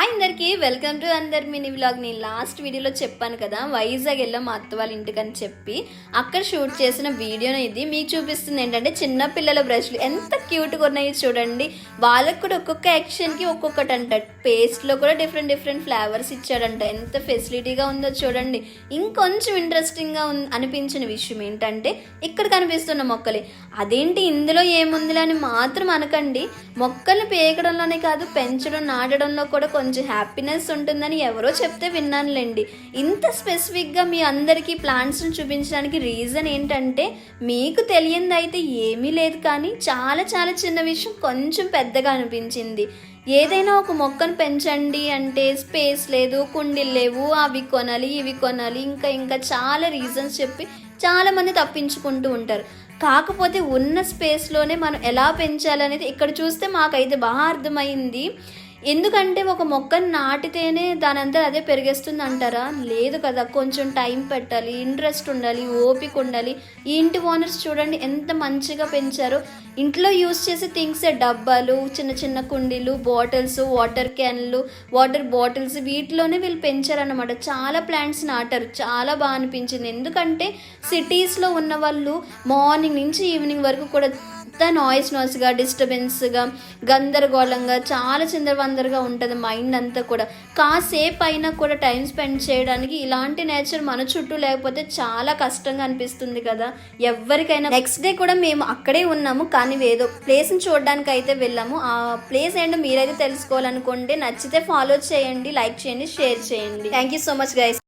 Hi అందరికీ welcome to another mini vlog. నేను last వీడియోలో చెప్పాను కదా, వైజాగ్ వెళ్ళాం మా అత్త వాళ్ళ ఇంటికి అని చెప్పి. అక్కడ షూట్ చేసిన వీడియోని ఇది మీకు చూపిస్తుంది. ఏంటంటే చిన్న పిల్లల బ్రష్లు ఎంత క్యూట్గా ఉన్నాయి చూడండి. వాళ్ళకు కూడా ఒక్కొక్క యాక్షన్కి ఒక్కొక్కటి అంట. పేస్ట్లో కూడా డిఫరెంట్ డిఫరెంట్ ఫ్లేవర్స్ ఇచ్చాడంట. ఎంత ఫెసిలిటీగా ఉందో చూడండి. ఇంకొంచెం ఇంట్రెస్టింగ్గా అనిపించిన విషయం ఏంటంటే ఇక్కడ కనిపిస్తున్న మొక్కలే. అదేంటి ఇందులో ఏముందిలే అని మాత్రం అనకండి. మొక్కల్ని పేకడంలోనే కాదు, పెంచడం నాటడంలో కూడా కొంచెం హ్యాపీనెస్ ఉంటుందని ఎవరో చెప్తే విన్నానులేండి. ఇంత స్పెసిఫిక్గా మీ అందరికీ ప్లాంట్స్ని చూపించడానికి రీజన్ ఏంటంటే, మీకు తెలియంది అయితే ఏమీ లేదు, కానీ చాలా చాలా చిన్న విషయం కొంచెం పెద్దగా అనిపించింది. ఏదైనా ఒక మొక్కను పెంచండి అంటే స్పేస్ లేదు, కుండీలు లేవు, అవి కొనాలి ఇవి కొనాలి, ఇంకా చాలా రీజన్స్ చెప్పి చాలామంది తప్పించుకుంటూ ఉంటారు. కాకపోతే ఉన్న స్పేస్లోనే మనం ఎలా పెంచాలనేది ఇక్కడ చూస్తే మాకైతే బాగా అర్థమైంది. ఎందుకంటే ఒక మొక్కను నాటితేనే దానంతా అదే పెరిగేస్తుంది అంటారా? లేదు కదా, కొంచెం టైం పెట్టాలి, ఇంట్రెస్ట్ ఉండాలి, ఓపిక ఉండాలి. ఈ ఇంటి ఓనర్స్ చూడండి ఎంత మంచిగా పెంచారో. ఇంట్లో యూస్ చేసే థింగ్సే, డబ్బాలు, చిన్న చిన్న కుండీలు, బాటిల్స్, వాటర్ క్యాన్లు, వాటర్ బాటిల్స్, వీటిలోనే వీళ్ళు పెంచారన్నమాట. చాలా ప్లాంట్స్ నాటారు. చాలా బాగా అనిపించింది. ఎందుకంటే సిటీస్లో ఉన్న వాళ్ళు మార్నింగ్ నుంచి ఈవినింగ్ వరకు కూడా నాయిస్గా, డిస్టర్బెన్స్గా, గందరగోళంగా, చాలా చిందరవందరగా ఉంటుంది మైండ్ అంతా కూడా. కాసేపు అయినా కూడా టైం స్పెండ్ చేయడానికి ఇలాంటి నేచర్ మన చుట్టూ లేకపోతే చాలా కష్టంగా అనిపిస్తుంది కదా ఎవరికైనా. నెక్స్ట్ డే కూడా మేము అక్కడే ఉన్నాము, కానీ ఏదో ప్లేస్ని చూడడానికి అయితే వెళ్ళాము. ఆ ప్లేస్ ఏంటో మీరైతే తెలుసుకోవాలనుకుంటే నచ్చితే ఫాలో చేయండి, లైక్ చేయండి, షేర్ చేయండి. Thank you so much guys.